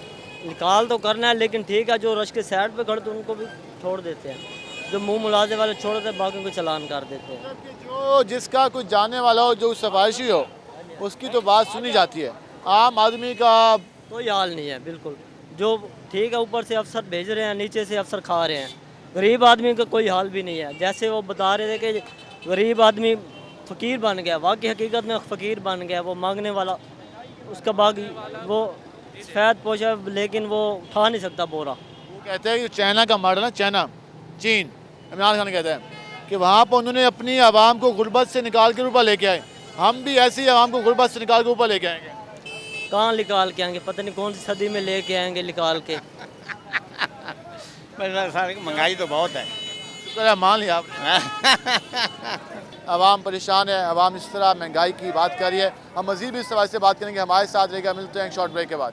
निकाल तो करना है, लेकिन ठीक है, जो रिक्शे साइड पे खड़े तो उनको भी छोड़ देते हैं, जो मुँह मुलाजे वाले छोड़ देते हैं, बाकी को चालान कर देते हैं। जो जिसका कुछ जाने वाला हो, जो सिफारिशी हो, उसकी तो बात सुनी जाती है। आम आदमी का कोई हाल नहीं है। बिल्कुल जो ठीक है, ऊपर से अफसर भेज रहे हैं, नीचे से अफसर खा रहे हैं। गरीब आदमी का कोई हाल भी नहीं है। जैसे वो बता रहे थे कि गरीब आदमी फ़कीर बन गया, वाकई हकीकत में फ़कीर बन गया। वो मांगने वाला, उसका बाग वो सफ़ेद पोशा, लेकिन वो उठा नहीं सकता बोरा। वो कहते हैं कि चाइना का मॉडल है, चाइना, चीन, इमरान खान कहते हैं कि वहाँ पर उन्होंने अपनी आवाम को गुर्बत से निकाल के ऊपर लेके आए। हम भी ऐसे ही आवाम को गुर्बत से निकाल के ऊपर लेके आएंगे। कहाँ निकाल के आएंगे? पता नहीं कौन सी सदी में लेके आएंगे निकाल के। महंगाई तो बहुत है, शुक्र है मान लिया आपने। आवाम परेशान है, आवाम इस तरह महंगाई की बात कर रही है। हम मज़ीद भी इस सवाल से बात करेंगे, हमारे साथ रहेगा। मिलते हैं एक शॉर्ट ब्रेक के बाद।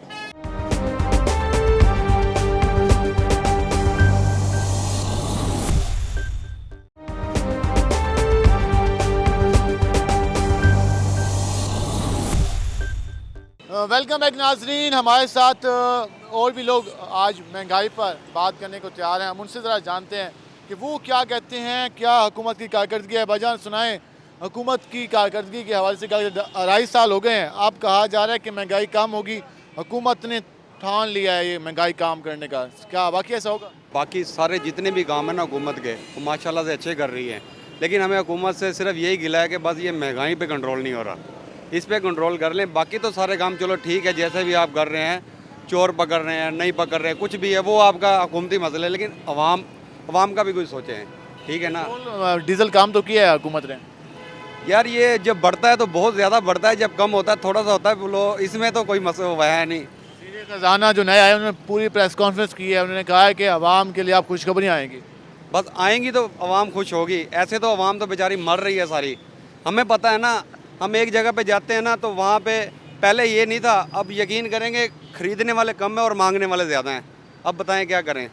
वेलकम बैक नाजरीन, हमारे साथ और भी लोग आज महंगाई पर बात करने को तैयार हैं। हम उनसे ज़रा जानते हैं कि वो क्या कहते हैं, क्या हुकूमत की कारकर्दगी है। भाईजान सुनाएं, हुकूमत की कारकर्दगी के हवाले से 2.5 साल हो गए हैं, अब कहा जा रहा है कि महंगाई कम होगी, हुकूमत ने ठान लिया है ये महंगाई कम करने का, क्या वाकई ऐसा होगा? बाकी सारे जितने भी काम हैं ना हुकूमत के, वो माशाल्लाह से अच्छे कर रही हैं, लेकिन हमें हुकूमत से सिर्फ यही गिला है कि बस ये महंगाई पे कंट्रोल नहीं हो रहा, इस पे कंट्रोल कर लें। बाकी तो सारे काम चलो ठीक है, जैसे भी आप कर रहे हैं, चोर पकड़ रहे हैं, नहीं पकड़ रहे हैं, कुछ भी है वो आपका हुकूमती मसला है, लेकिन अवाम का भी कुछ सोचें, ठीक है ना। डीजल काम तो किया है हुकूमत ने यार, ये जब बढ़ता है तो बहुत ज़्यादा बढ़ता है, जब कम होता है थोड़ा सा होता है, बोलो इसमें तो कोई मसला है नहीं। खजाना जो नए आए उन्होंने पूरी प्रेस कॉन्फ्रेंस की है, उन्होंने कहा है कि अवाम के लिए आप खुशखबरियाँ आएंगी। बस आएंगी तो अवाम खुश होगी, ऐसे तो अवाम तो बेचारी मर रही है सारी। हमें पता है ना, हम एक जगह पे जाते हैं ना तो वहाँ पे पहले ये नहीं था, अब यकीन करेंगे खरीदने वाले कम है और मांगने वाले ज़्यादा हैं। अब बताएं क्या करें। ये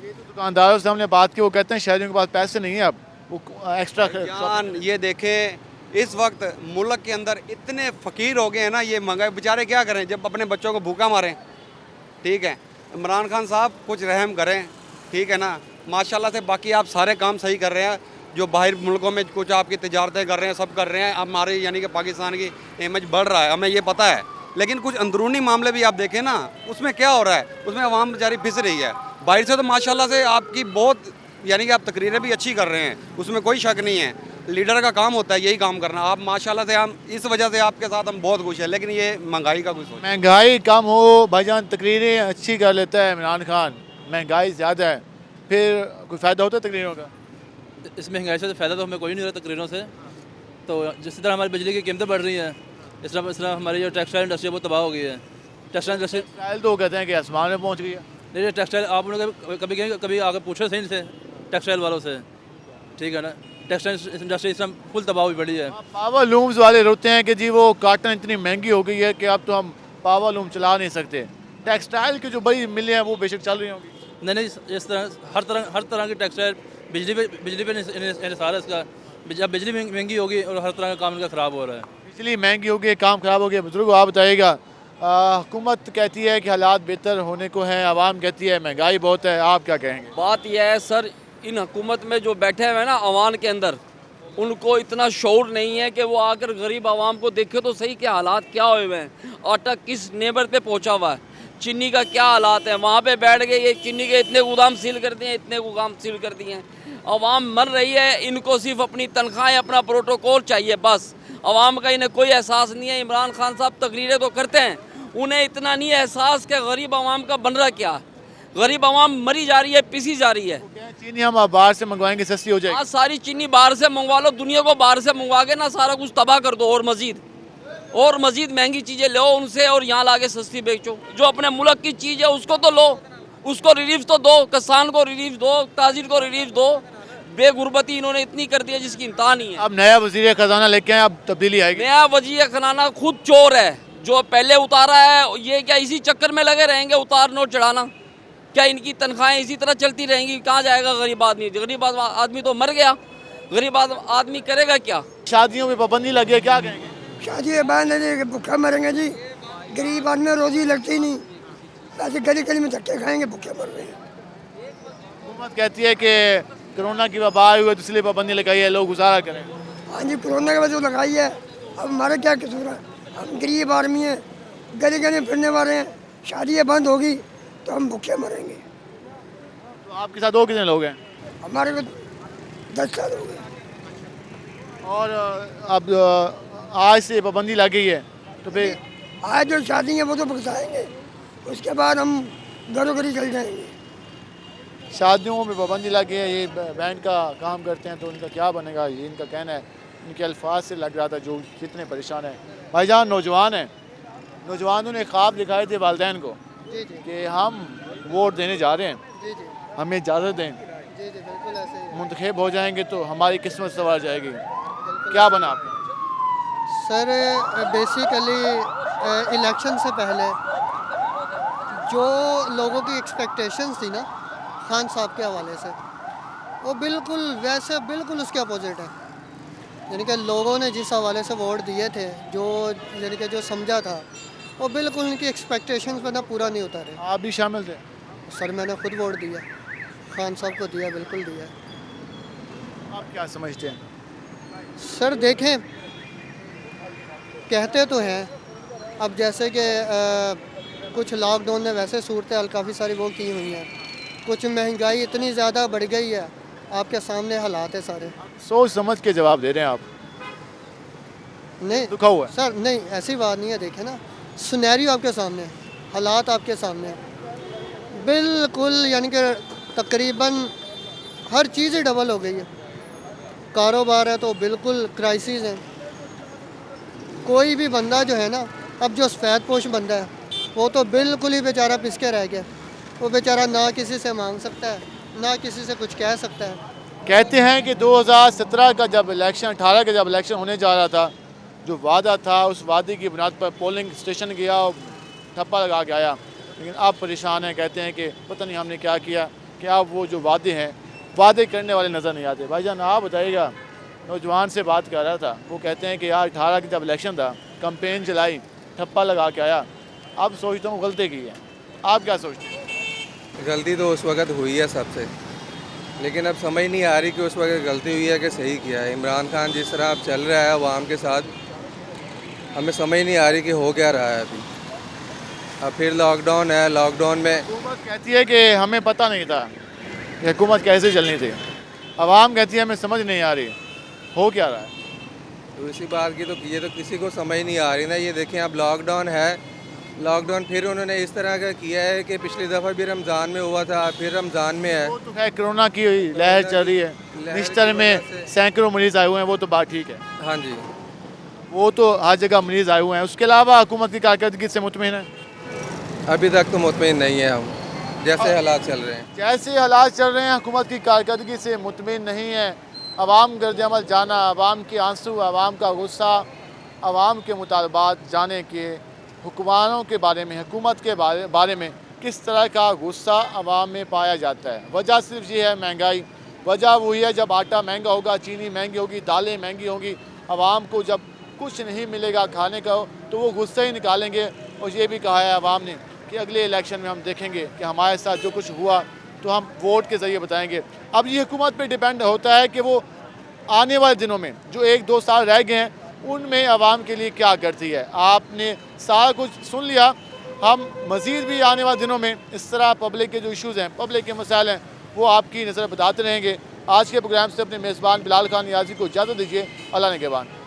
तो दुकानदारों से हमने बात की, वो कहते हैं शहरियों के पास पैसे नहीं है, अब वो एक्स्ट्रा जान ये देखें, इस वक्त मुल्क के अंदर इतने फ़कीर हो गए हैं ना, ये महंगाई बेचारे क्या करें जब अपने बच्चों को भूखा मारें। ठीक है, इमरान खान साहब कुछ रहम करें, ठीक है ना। माशाल्लाह से बाकी आप सारे काम सही कर रहे हैं, जो बाहर मुल्कों में कुछ आपकी तिजारतें कर रहे हैं, सब कर रहे हैं। हमारे यानी कि पाकिस्तान की इमेज बढ़ रहा है, हमें ये पता है, लेकिन कुछ अंदरूनी मामले भी आप देखें ना, उसमें क्या हो रहा है, उसमें अवाम बेचारी फिस रही है। बाहर से तो माशाल्लाह से आपकी बहुत यानी कि आप तकरीरें भी अच्छी कर रहे हैं, उसमें कोई शक नहीं है, लीडर का काम होता है यही काम करना। आप माशाल्लाह से हम इस वजह से आपके साथ हम बहुत खुश हैं, लेकिन ये महंगाई का कुछ सोच। महंगाई कम हो भाईजान, तकरीरें अच्छी कर लेता है इमरान खान, महंगाई ज़्यादा है, फिर कोई फ़ायदा होता है तकरीरों का? इस महंगाई से फ़ायदा तो हमें कोई नहीं हो रहा तकरीरों से। तो जिस तरह हमारी बिजली की कीमतें बढ़ रही हैं, इस तरह हमारी जो टेक्सटाइल इंडस्ट्री है वो तबाह हो गई है। टेक्सटाइल इंडस्ट्री तो कहते हैं कि आसमान में पहुँच गई है। नहीं, टेक्सटाइल आप उन्होंने कभी आगे पूछे सही से टेक्सटाइल वालों से, ठीक है ना। टेक्सटाइल इंडस्ट्री इस तरह फुल तबाह हुई पड़ी है। पावर लूम्स वाले रोते हैं कि जी वो काटन इतनी महंगी हो गई है कि अब तो हम पावर लूम चला नहीं सकते। टेक्सटाइल की जो बड़ी मिलें हैं वो बेशक चल रही होंगी। नहीं, इस तरह हर तरह की टेक्सटाइल बिजली पे इंसार है इसका। जब बिजली महंगी होगी और हर तरह का काम इनका ख़राब हो रहा है। बिजली महंगी हो गई, काम ख़राब हो गया। बुजुर्ग आप बताइएगा, हुकूमत कहती है कि हालात बेहतर होने को हैं, आवाम कहती है महंगाई बहुत है, आप क्या कहेंगे? बात यह है सर, इन हुकूमत में जो बैठे हुए हैं ना अवाम के अंदर, उनको इतना शौर नहीं है कि वो आकर गरीब आवाम को देखे तो सही के हालात क्या हुए हुए हैं, आटा किस नेबर पे पहुंचा हुआ है, चीनी का क्या हालात है। वहाँ पे बैठ गए ये चीनी के इतने गोदाम सील कर दिए, इतने गोदाम सील कर दिए हैं। अवाम मर रही है, इनको सिर्फ अपनी तनख्वाहें, अपना प्रोटोकॉल चाहिए बस। अवाम का इन्हें कोई एहसास नहीं है। इमरान खान साहब तकरीरें तो करते हैं, उन्हें इतना नहीं एहसास कि गरीब आवाम का बन रहा क्या। गरीब आवाम मरी जा रही है, पिसी जा रही है। चीनी हम बाहर से मंगवाएंगे, सस्ती हो जाएगी। हाँ, सारी चीनी बाहर से मंगवा लो, दुनिया को बाहर से मंगवा के ना सारा कुछ तबाह कर दो, और मजीद महंगी चीज़ें लो उनसे और यहाँ ला के सस्ती बेचो। जो अपने मुल्क की चीज़ है उसको तो लो, उसको रिलीफ तो दो, किसान को रिलीफ दो, ताजिर को रिलीफ दो। बेगुरबती इन्होंने इतनी कर दी है जिसकी इंतहा नहीं है। अब नया वजीर खजाना लेके आए, अब तब्दीली आएगी। नया वजीर खजाना खुद चोर है, जो पहले उतारा है। ये क्या इसी चक्कर में लगे रहेंगे, उतार नोट चढ़ाना? क्या इनकी तनख्वाहें इसी तरह चलती रहेंगी? कहाँ जाएगा गरीब आदमी? गरीब आदमी तो मर गया, गरीब आदमी करेगा क्या? शादियों में पाबंदी लगी है, क्या कहेंगे? शादी बंद है, भूखे मरेंगे जी। गरीब आदमी रोजी लगती नहीं, ऐसे गली गली में धक्के खाएंगे, भूखे मर रहे हैं। हुकूमत कहती है कि कोरोना की वबा आई हुई है, तो इसलिए पाबंदी लगाई है, लोग गुजारा करें। हाँ जी, कोरोना की वजह से लगाई है। अब हमारा क्या कसूर है? हम गरीब आदमी हैं, गली गली फिरने वाले हैं। शादी बंद होगी तो हम भूखे मरेंगे। तो आपके साथ और कितने लोग हैं? हमारे को 10 साल हो गए। और अब आज से पाबंदी लग गई है, तो फिर आज जो शादी है वो तो भुगताएंगे, उसके बाद हम घरों घरी चल जाएंगे। शादियों में पाबंदी लगी है, ये बैंड का काम करते हैं, तो उनका क्या बनेगा, ये इनका कहना है। इनके अल्फाज से लग रहा था जो कितने परेशान हैं। भाईजान नौजवान हैं, नौजवानों ने ख्वाब दिखाए थे वालिदैन को कि हम वोट देने जा रहे हैं, हमें इजाज़त दें, मुंतखब हो जाएंगे तो हमारी किस्मत संवार जाएगी। क्या बना आपका? सर बेसिकली इलेक्शन से पहले जो लोगों की एक्सपेक्टेशंस थी ना खान साहब के हवाले से, वो बिल्कुल उसके अपोजिट है। यानी कि लोगों ने जिस हवाले से वोट दिए थे, जो यानी कि जो समझा था, वो बिल्कुल उनकी एक्सपेक्टेशंस पर ना पूरा नहीं उतारे। आप भी शामिल थे? सर मैंने खुद वोट दिया, खान साहब को दिया, बिल्कुल दिया। आप क्या समझते हैं? सर देखें, कहते तो हैं, अब जैसे कि कुछ लॉकडाउन ने वैसे सूरत हाल काफ़ी सारी वो की हुई हैं, कुछ महंगाई इतनी ज़्यादा बढ़ गई है, आपके सामने हालात है सारे। सोच समझ के जवाब दे रहे हैं आप? नहीं दुखा हुआ है? सर नहीं, ऐसी बात नहीं है। देखें ना, सिनेरियो आपके सामने, हालात आपके सामने, बिल्कुल यानी कि तकरीबन हर चीज़ ही डबल हो गई है। कारोबार है तो बिल्कुल क्राइसिस है। कोई भी बंदा जो है ना, अब जो सफ़ेद पोश बंदा है, वो तो बिल्कुल ही बेचारा पिसके रह गया। वो बेचारा ना किसी से मांग सकता है, ना किसी से कुछ कह सकता है। कहते हैं कि 2017 का जब इलेक्शन, 18 का जब इलेक्शन होने जा रहा था, जो वादा था उस वादे की बुनियाद पर पोलिंग स्टेशन गया और ठप्पा लगा के आया। लेकिन आप परेशान हैं, कहते हैं कि पता नहीं हमने क्या किया, कि आप वो जो वादे हैं, वादे करने वाले नज़र नहीं आते। भाईजान आप बताइएगा, नौजवान से बात कर रहा था, वो कहते हैं कि यार 18 का जब इलेक्शन था, कैंपेन चलाई, ठप्पा लगा के आया। अब सोचता हूँ गलती की है, आप क्या सोचते हैं? गलती तो उस वक्त हुई है सबसे, लेकिन अब समझ नहीं आ रही कि उस वक्त गलती हुई है कि सही किया है। इमरान खान जिस तरह अब चल रहा है अवाम के साथ, हमें समझ नहीं आ रही कि हो क्या रहा है अभी। अब फिर लॉकडाउन है, लॉकडाउन में हुकूमत कहती है कि हमें पता नहीं था कि हुकूमत कैसे चलनी थी, अवाम कहती है हमें समझ नहीं आ रही, हो क्या रहा है? तो इसी बात की तो ये तो किसी को समझ नहीं आ रही ना। ये देखें, अब लॉकडाउन है, लॉकडाउन फिर उन्होंने इस तरह का किया है कि पिछली दफ़ा भी रमज़ान में हुआ था, फिर रमज़ान में है। वो तो खैर कोरोना की लहर चल रही है, बिस्तर में सैकड़ों मरीज आए हुए हैं, वो तो बात ठीक है। हाँ जी, वो तो हर जगह मरीज आए हुए हैं। उसके अलावा हुकूमत की कारकर्दगी से मुतमिन है? अभी तक तो मुतमिन नहीं है हम, जैसे हालात चल रहे हैं। जैसे हालात चल रहे हैं, हुकूमत की कारकर्दगी से मुतमिन नहीं है। अवाम गर्द अमल जाना, अवाम के आंसू, अवाम का गुस्सा, अवाम के मुतालबात जाने के, हुक्मरानों के बारे में, हुकूमत के बारे में किस तरह का गुस्सा अवाम में पाया जाता है। वजह सिर्फ ये है महंगाई। वजह वही है, जब आटा महंगा होगा, चीनी महंगी होगी, दालें महंगी होंगी, अवाम को जब कुछ नहीं मिलेगा खाने का तो वो गुस्सा ही निकालेंगे। और ये भी कहा है आवाम ने कि अगले इलेक्शन में हम देखेंगे कि हमारे साथ जो कुछ हुआ तो हम वोट के ज़रिए बताएंगे। अब ये हुकूमत पे डिपेंड होता है कि वो आने वाले दिनों में जो 1-2 साल रह गए हैं उनमें आवाम के लिए क्या करती है। आपने सारा कुछ सुन लिया। हम मज़ीद भी आने वाले दिनों में इस तरह पब्लिक के जो इशूज़ हैं, पब्लिक के मसाइल हैं, वो आपकी नज़र बताते रहेंगे। आज के प्रोग्राम से अपने मेज़बान बिलाल खान नियाज़ी को इजाज़त दीजिए। अल्लाह ने के बाद।